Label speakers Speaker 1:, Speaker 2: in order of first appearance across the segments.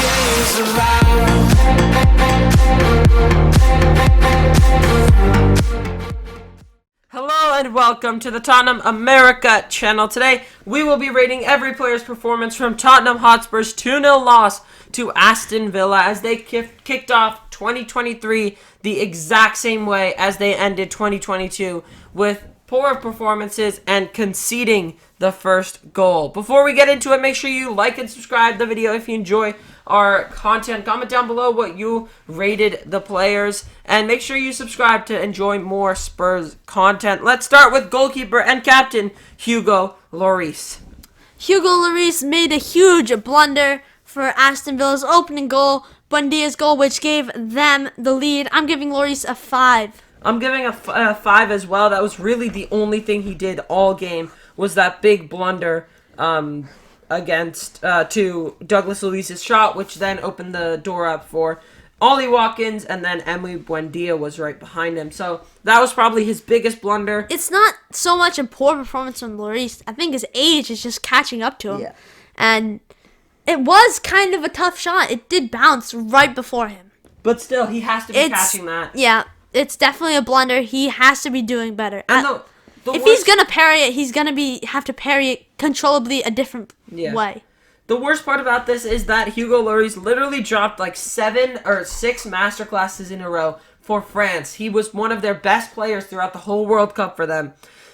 Speaker 1: feelings around.
Speaker 2: Hello and welcome to the Tottenham America channel. Today we will be rating every player's performance from Tottenham Hotspur's 2-0 loss to Aston Villa as they kicked off 2023 the exact same way as they ended 2022 with poor performances and conceding the first goal. Before we get into it, make sure you like and subscribe the video if you enjoy our content. Comment down below what you rated the players, and make sure you subscribe to enjoy more Spurs content. Let's start with goalkeeper and captain Hugo Lloris.
Speaker 3: Hugo Lloris made a huge blunder for Aston Villa's opening goal, Buendia's goal, which gave them the lead. I'm giving Lloris a 5.
Speaker 2: I'm giving a 5 as well. That was really the only thing he did all game, was that big blunder against to Douglas Luiz's shot, which then opened the door up for Ollie Watkins, and then Emily Buendia was right behind him. So that was probably his biggest blunder.
Speaker 3: It's not so much a poor performance from Lloris. I think his age is just catching up to him.
Speaker 2: Yeah.
Speaker 3: And it was kind of a tough shot. It did bounce right before him.
Speaker 2: But still, he has to be catching that.
Speaker 3: Yeah, it's definitely a blunder. He has to be doing better.
Speaker 2: And
Speaker 3: if he's going to parry it, he's going to have to parry it controllably a different way.
Speaker 2: The worst part about this is that Hugo Lloris literally dropped like 7 or 6 masterclasses in a row for France. He was one of their best players throughout the whole World Cup for them.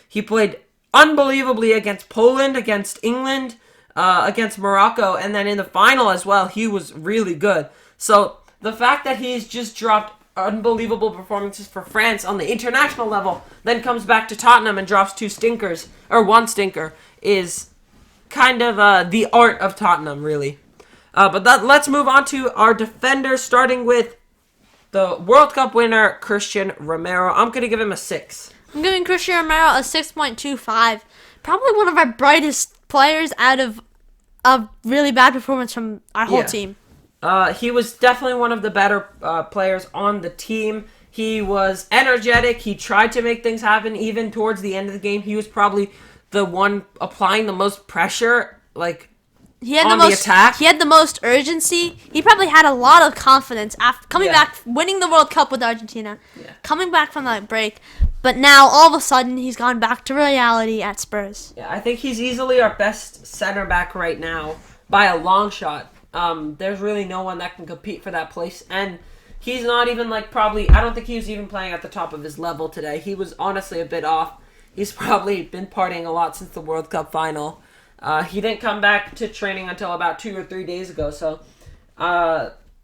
Speaker 2: He played unbelievably against Poland, against England, against Morocco, and then in the final as well, he was really good. So the fact that he's just dropped unbelievable performances for France on the international level, then comes back to Tottenham and drops 2 stinkers, or 1 stinker, is kind of the art of Tottenham, really. Let's move on to our defenders, starting with the World Cup winner, Christian Romero. I'm going to give him a 6.
Speaker 3: I'm giving Christian Romero a 6.25. Probably one of our brightest players out of a really bad performance from our whole team.
Speaker 2: He was definitely one of the better players on the team. He was energetic. He tried to make things happen. Even towards the end of the game, he was probably the one applying the most pressure, on the attack.
Speaker 3: He had the most urgency. He probably had a lot of confidence after coming back, winning the World Cup with Argentina, coming back from that break. But now, all of a sudden, he's gone back to reality at Spurs.
Speaker 2: Yeah, I think he's easily our best center back right now by a long shot. There's really no one that can compete for that place, and he's not even I don't think he was even playing at the top of his level today. He was honestly a bit off. He's probably been partying a lot since the World Cup final. He didn't come back to training until about 2 or 3 days ago, so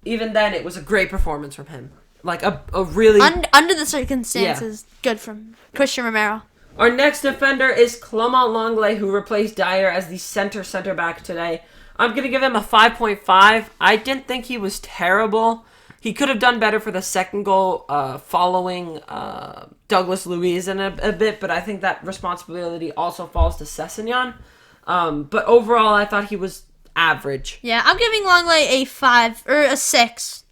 Speaker 2: even then it was a great performance from him. A really
Speaker 3: under the circumstances, good from Christian Romero.
Speaker 2: Our next defender is Clement Lenglet, who replaced Dyer as the center back today. I'm going to give him a 5.5. I didn't think he was terrible. He could have done better for the second goal following Douglas Luiz in a bit, but I think that responsibility also falls to Sessegnon. But overall, I thought he was average.
Speaker 3: Yeah, I'm giving Lenglet a 5 or a 6.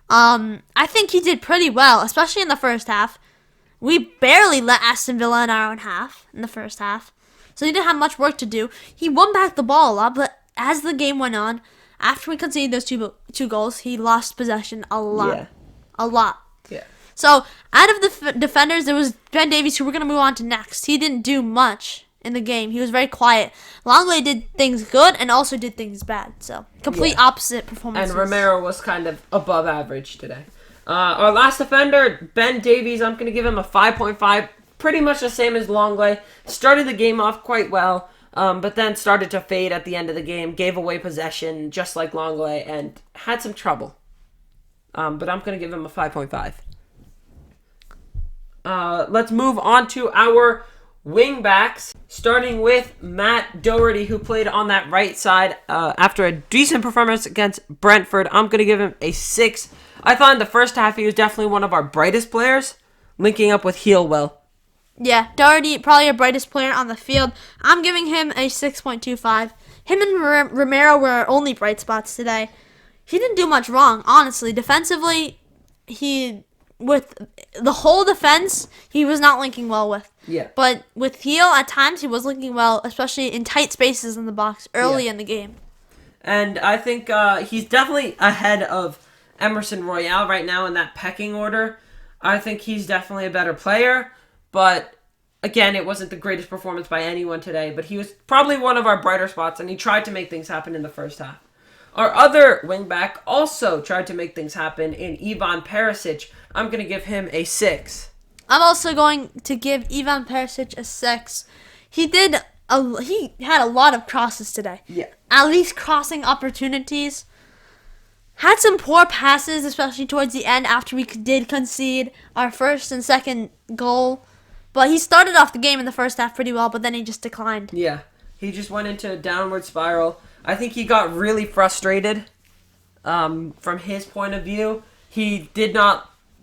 Speaker 3: I think he did pretty well, especially in the first half. We barely let Aston Villa in our own half in the first half, so he didn't have much work to do. He won back the ball a lot, but as the game went on, after we conceded those two goals, he lost possession a lot.
Speaker 2: Yeah.
Speaker 3: A lot.
Speaker 2: Yeah.
Speaker 3: So, out of the defenders, there was Ben Davies, who we're going to move on to next. He didn't do much in the game. He was very quiet. Lenglet did things good and also did things bad. So, complete opposite performances.
Speaker 2: And Romero was kind of above average today. Our last defender, Ben Davies, I'm going to give him a 5.5. Pretty much the same as Lenglet. Started the game off quite well. But then started to fade at the end of the game, gave away possession just like Lenglet, and had some trouble. But I'm going to give him a 5.5. Let's move on to our wing backs, starting with Matt Doherty, who played on that right side after a decent performance against Brentford. I'm going to give him a 6. I thought in the first half he was definitely one of our brightest players, linking up with Healwell.
Speaker 3: Yeah, Doherty, probably our brightest player on the field. I'm giving him a 6.25. Him and Romero were our only bright spots today. He didn't do much wrong, honestly. Defensively, with the whole defense, he was not linking well with.
Speaker 2: Yeah.
Speaker 3: But with Heel, at times, he was linking well, especially in tight spaces in the box early in the game.
Speaker 2: And I think he's definitely ahead of Emerson Royale right now in that pecking order. I think he's definitely a better player, but again, it wasn't the greatest performance by anyone today, but he was probably one of our brighter spots, and he tried to make things happen in the first half. Our other wingback also tried to make things happen in Ivan Perisic. I'm going to give him a 6.
Speaker 3: I'm also going to give Ivan Perisic a 6. He had a lot of crosses today.
Speaker 2: Yeah.
Speaker 3: At least crossing opportunities. Had some poor passes, especially towards the end after we did concede our first and second goal. But he started off the game in the first half pretty well, but then he just declined.
Speaker 2: Yeah. He just went into a downward spiral. I think he got really frustrated from his point of view. He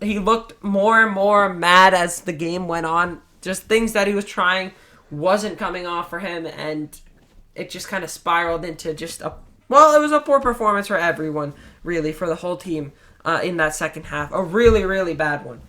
Speaker 2: looked more and more mad as the game went on. Just things that he was trying wasn't coming off for him, and it just kind of spiraled into just it was a poor performance for everyone, really, for the whole team in that second half. A really, really bad one.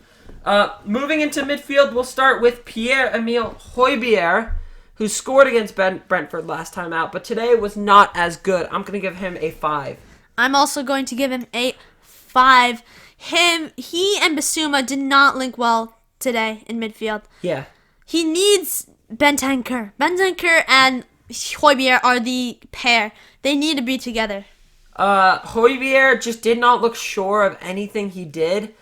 Speaker 2: Moving into midfield, we'll start with Pierre-Emile Hojberg, who scored against Brentford last time out, but today was not as good. I'm going to give him a 5.
Speaker 3: I'm also going to give him a 5. He and Bissouma did not link well today in midfield.
Speaker 2: Yeah.
Speaker 3: He needs Bentancur. Bentancur and Hojberg are the pair. They need to be together.
Speaker 2: Hojberg just did not look sure of anything he did.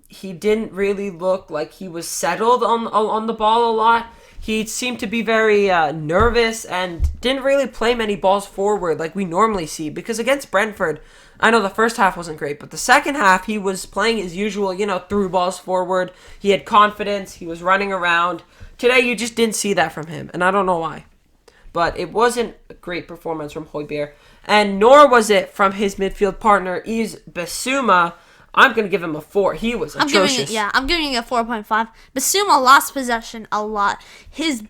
Speaker 2: He didn't really look like he was settled on the ball a lot. He seemed to be very nervous and didn't really play many balls forward like we normally see. Because against Brentford, I know the first half wasn't great, but the second half he was playing his usual, through balls forward. He had confidence. He was running around. Today you just didn't see that from him, and I don't know why. But it wasn't a great performance from Hojberg, and nor was it from his midfield partner, Yves Bissouma. I'm going to give him a 4. He was atrocious.
Speaker 3: I'm giving it a 4.5. Bissouma lost possession a lot. His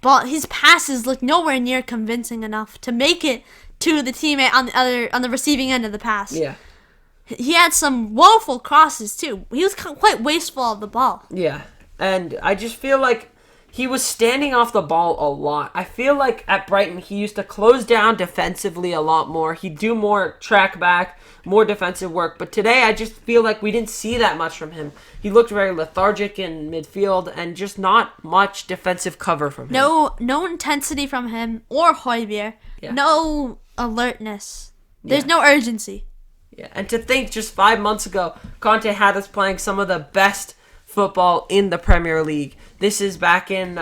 Speaker 3: passes looked nowhere near convincing enough to make it to the teammate on the receiving end of the pass.
Speaker 2: Yeah.
Speaker 3: He had some woeful crosses too. He was quite wasteful of the ball.
Speaker 2: Yeah, and I just feel like he was standing off the ball a lot. I feel like at Brighton he used to close down defensively a lot more. He'd do more track back, more defensive work. But today I just feel like we didn't see that much from him. He looked very lethargic in midfield and just not much defensive cover from him.
Speaker 3: No intensity from him or Hojberg.
Speaker 2: Yeah.
Speaker 3: No alertness. There's no urgency.
Speaker 2: Yeah, and to think just 5 months ago, Conte had us playing some of the best football in the Premier League. This is back in,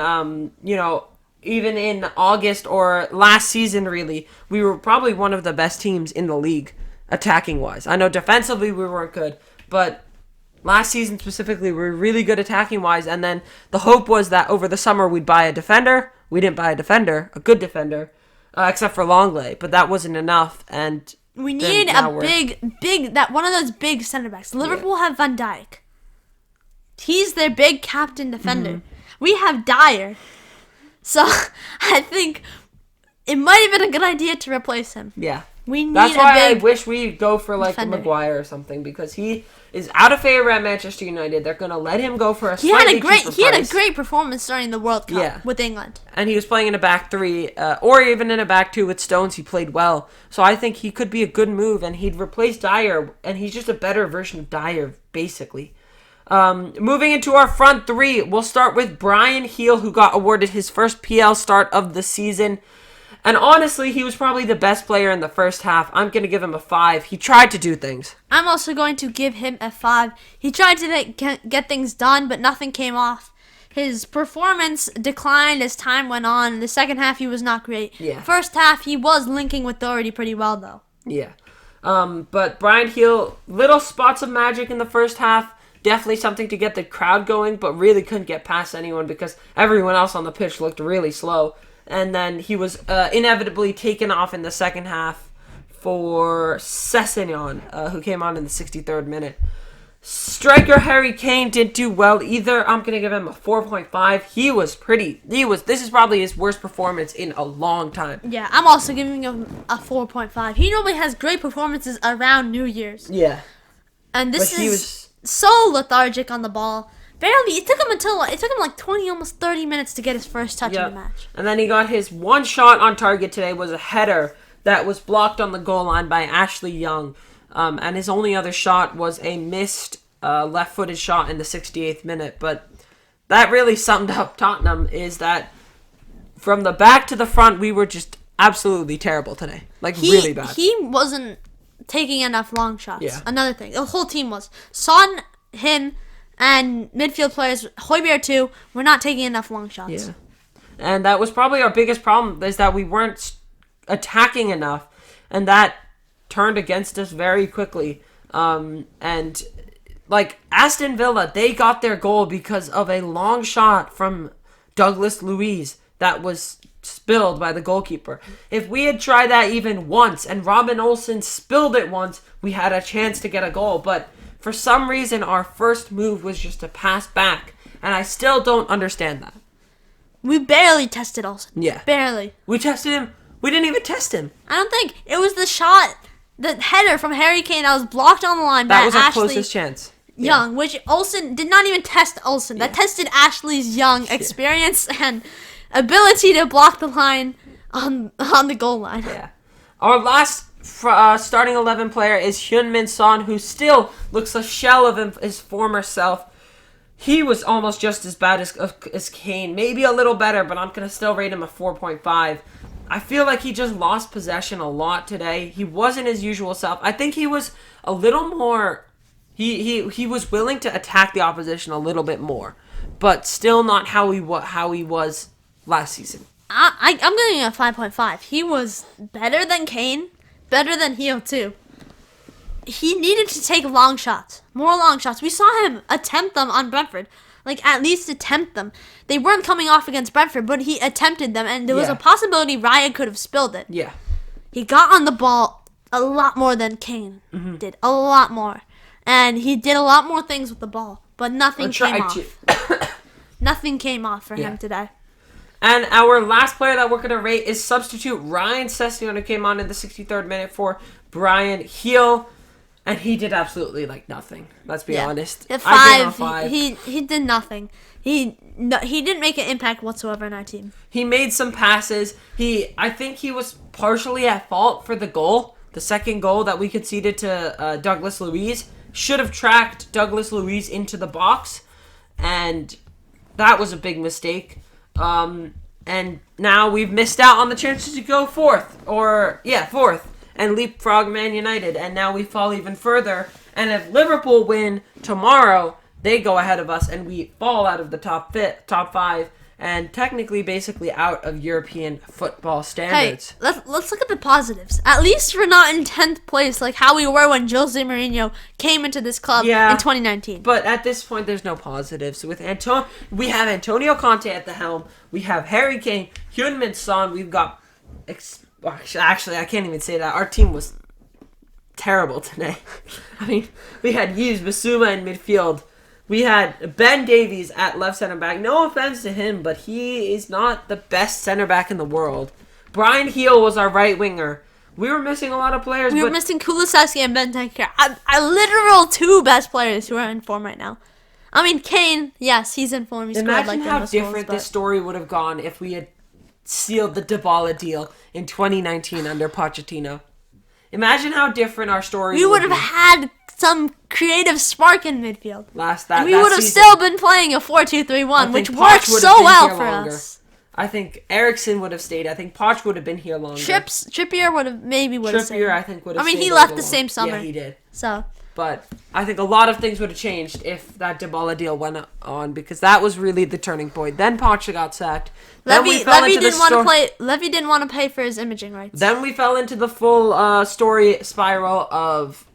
Speaker 2: even in August or last season, really. We were probably one of the best teams in the league, attacking-wise. I know defensively we weren't good, but last season specifically, we were really good attacking-wise, and then the hope was that over the summer we'd buy a defender. We didn't buy a defender, a good defender, except for Lenglet, but that wasn't enough, and
Speaker 3: we need one of those big center backs. Liverpool have Van Dijk. He's their big captain defender. Mm-hmm. We have Dyer. So I think it might have been a good idea to replace him.
Speaker 2: Yeah.
Speaker 3: That's
Speaker 2: why I wish we'd go for
Speaker 3: defender.
Speaker 2: a Maguire or something, because he is out of favor at Manchester United. They're going to let him go for a slightly cheaper price.
Speaker 3: He had a great performance during the World Cup with England.
Speaker 2: And he was playing in a back 3 or even in a back 2 with Stones. He played well. So I think he could be a good move, and he'd replace Dyer, and he's just a better version of Dyer, basically. Moving into our front 3, we'll start with Bryan Gil, who got awarded his first PL start of the season. And honestly, he was probably the best player in the first half. I'm going to give him a 5. He tried to do things.
Speaker 3: I'm also going to give him a 5. He tried to get things done, but nothing came off. His performance declined as time went on. In the second half, he was not great.
Speaker 2: Yeah.
Speaker 3: First half, he was linking with Doherty pretty well, though.
Speaker 2: Yeah. But Bryan Gil, little spots of magic in the first half. Definitely something to get the crowd going, but really couldn't get past anyone because everyone else on the pitch looked really slow. And then he was inevitably taken off in the second half for Sessegnon, who came on in the 63rd minute. Striker Harry Kane didn't do well either. I'm going to give him a 4.5. This is probably his worst performance in a long time.
Speaker 3: Yeah, I'm also giving him a 4.5. He normally has great performances around New Year's.
Speaker 2: Yeah.
Speaker 3: And this is so lethargic on the ball. Barely. It took him like 20, almost 30 minutes to get his first touch in the match.
Speaker 2: And then he got his one shot on target today was a header that was blocked on the goal line by Ashley Young. And his only other shot was a missed left-footed shot in the 68th minute. But that really summed up Tottenham, is that from the back to the front, we were just absolutely terrible today. Really bad.
Speaker 3: He wasn't taking enough long shots.
Speaker 2: Yeah.
Speaker 3: Another thing. The whole team was. Son, him, and midfield players, Hojberg too, were not taking enough long shots.
Speaker 2: Yeah. And that was probably our biggest problem, is that we weren't attacking enough. And that turned against us very quickly. Aston Villa, they got their goal because of a long shot from Douglas Luiz that was spilled by the goalkeeper. If we had tried that even once and Robin Olsen spilled it once, we had a chance to get a goal. But for some reason, our first move was just to pass back. And I still don't understand that.
Speaker 3: We barely tested Olsen.
Speaker 2: Yeah.
Speaker 3: Barely.
Speaker 2: We tested him. We didn't even test him.
Speaker 3: I don't think. It was the shot, the header from Harry Kane that was blocked on the line by
Speaker 2: That was our
Speaker 3: Ashley
Speaker 2: closest chance.
Speaker 3: Young, which Olsen did not even test Olsen. That tested Ashley's Young experience and ability to block the line on the goal line.
Speaker 2: Yeah. Our last starting 11 player is Heung-min Son, who still looks a shell of his former self. He was almost just as bad as Kane. Maybe a little better, but I'm going to still rate him a 4.5. I feel like he just lost possession a lot today. He wasn't his usual self. I think he was a little more... He was willing to attack the opposition a little bit more, but still not how he was last season.
Speaker 3: I'm giving him a 5.5. He was better than Kane, better than Hio too. He needed to take long shots, more long shots. We saw him attempt them on Brentford, at least attempt them. They weren't coming off against Brentford, but he attempted them, and there was a possibility Ryan could have spilled it.
Speaker 2: Yeah.
Speaker 3: He got on the ball a lot more than Kane did, a lot more. And he did a lot more things with the ball, but nothing came off. Nothing came off for him today.
Speaker 2: And our last player that we're going to rate is substitute Ryan Sessegnon, who came on in the 63rd minute for Bryan Gil. And he did absolutely nothing. Let's be honest.
Speaker 3: At
Speaker 2: I gave him a 5.
Speaker 3: He did nothing. He didn't make an impact whatsoever in our team.
Speaker 2: He made some passes. I think he was partially at fault for the goal. The second goal that we conceded to Douglas Luiz. Should have tracked Douglas Luiz into the box, and that was a big mistake. And now we've missed out on the chances to go fourth, and leapfrog Man United, and now we fall even further. And if Liverpool win tomorrow, they go ahead of us, and we fall out of the top 5, and technically basically out of European football standards.
Speaker 3: Hey, let's look at the positives. At least we're not in 10th place like how we were when Jose Mourinho came into this club in 2019.
Speaker 2: But at this point, there's no positives. We have Antonio Conte at the helm. We have Harry Kane, Heung-min Son. We've got... Actually, I can't even say that. Our team was terrible today. I mean, we had Yves Bissouma in midfield. We had Ben Davies at left center back. No offense to him, but he is not the best center back in the world. Bryan Gil was our right winger. We were missing a lot of players.
Speaker 3: We were missing Kulusevski and Bentancur. Our literal 2 best players who are in form right now. I mean, Kane, yes, he's in form. He
Speaker 2: Imagine how different this story would have gone if we had sealed the Dybala deal in 2019 under Pochettino. Imagine how different our story would be.
Speaker 3: We would have had some creative spark in midfield.
Speaker 2: We
Speaker 3: would have still been playing a 4-2-3-1, which works so well for us.
Speaker 2: I think Eriksen would have stayed. I think Poch would have been here longer.
Speaker 3: Trippier would have stayed.
Speaker 2: I think would have.
Speaker 3: I mean, he left the same summer.
Speaker 2: Yeah, he did.
Speaker 3: So.
Speaker 2: But I think a lot of things would have changed if that Dybala deal went on, because that was really the turning point. Then Poch got sacked.
Speaker 3: Levy didn't want to pay for his imaging rights.
Speaker 2: Then we fell into the full story spiral of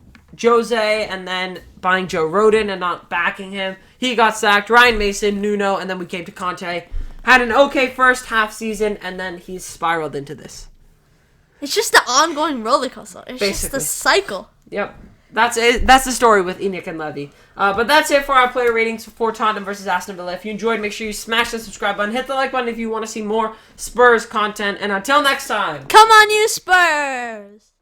Speaker 2: Jose and then buying Joe Rodon and not backing him. He got sacked. Ryan Mason, Nuno, and then we came to Conte. Had an okay first half season, and then he's spiraled into this.
Speaker 3: It's just the ongoing roller coaster. It's just a cycle.
Speaker 2: Yep. That's it. That's the story with Enoch and Levy. But that's it for our player ratings for Tottenham versus Aston Villa. If you enjoyed, make sure you smash the subscribe button. Hit the like button if you want to see more Spurs content. And until next time.
Speaker 3: Come on, you Spurs!